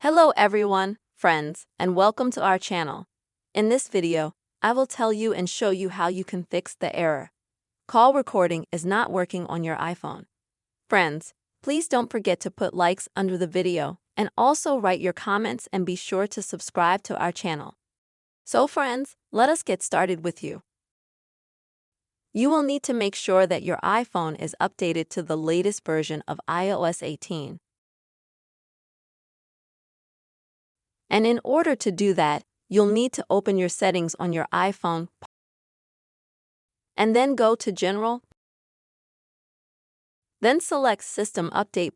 Hello everyone, friends, and welcome to our channel. In this video, I will tell you and show you how you can fix the error. Call recording is not working on your iPhone. Friends, please don't forget to put likes under the video and also write your comments and be sure to subscribe to our channel. So friends, let us get started with you. You will need to make sure that your iPhone is updated to the latest version of iOS 18. And in order to do that, you'll need to open your settings on your iPhone and then go to General. Then select System Update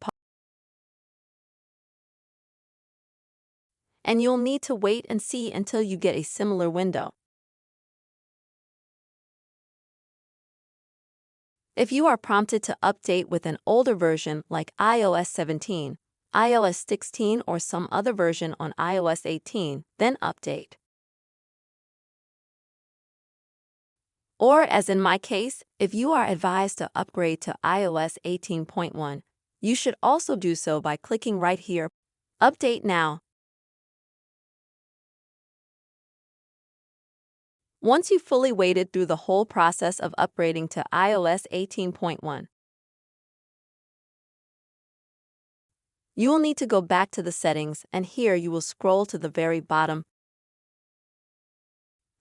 and you'll need to wait and see until you get a similar window. If you are prompted to update with an older version like iOS 17, iOS 16 or some other version on iOS 18, then update. Or as in my case, if you are advised to upgrade to iOS 18.1, you should also do so by clicking right here, Update Now. Once you've fully waded through the whole process of upgrading to iOS 18.1, you will need to go back to the settings, and here you will scroll to the very bottom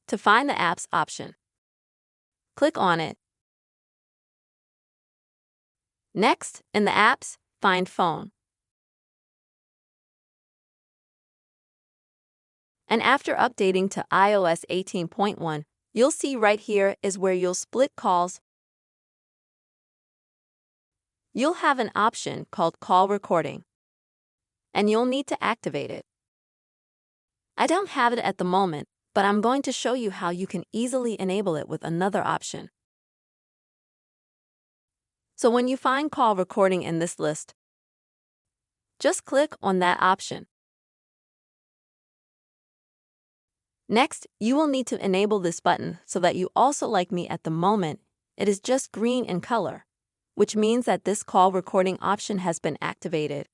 to find the Apps option. Click on it. Next, in the Apps, find Phone. And after updating to iOS 18.1, you'll see right here is where you'll split calls. You'll have an option called Call Recording, and you'll need to activate it. I don't have it at the moment, but I'm going to show you how you can easily enable it with another option. So when you find Call Recording in this list, just click on that option. Next, you will need to enable this button so that you also like me at the moment, it is just green in color, which means that this call recording option has been activated.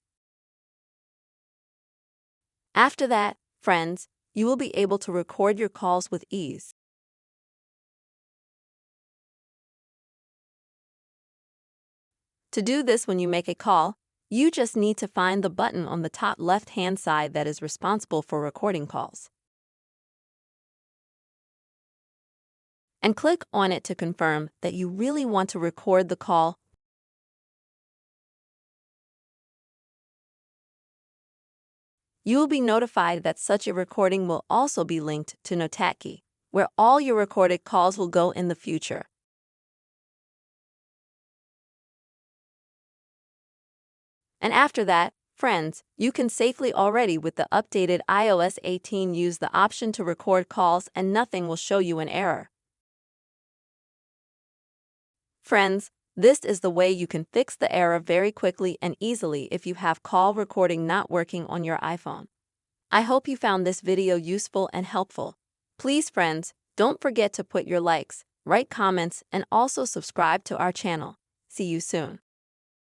After that, friends, you will be able to record your calls with ease. To do this when you make a call, you just need to find the button on the top left-hand side that is responsible for recording calls, and click on it to confirm that you really want to record the call. You will be notified that such a recording will also be linked to Notatki, where all your recorded calls will go in the future. And after that, friends, you can safely already with the updated iOS 18 use the option to record calls and nothing will show you an error. Friends, this is the way you can fix the error very quickly and easily if you have call recording not working on your iPhone. I hope you found this video useful and helpful. Please friends, don't forget to put your likes, write comments, and also subscribe to our channel. See you soon.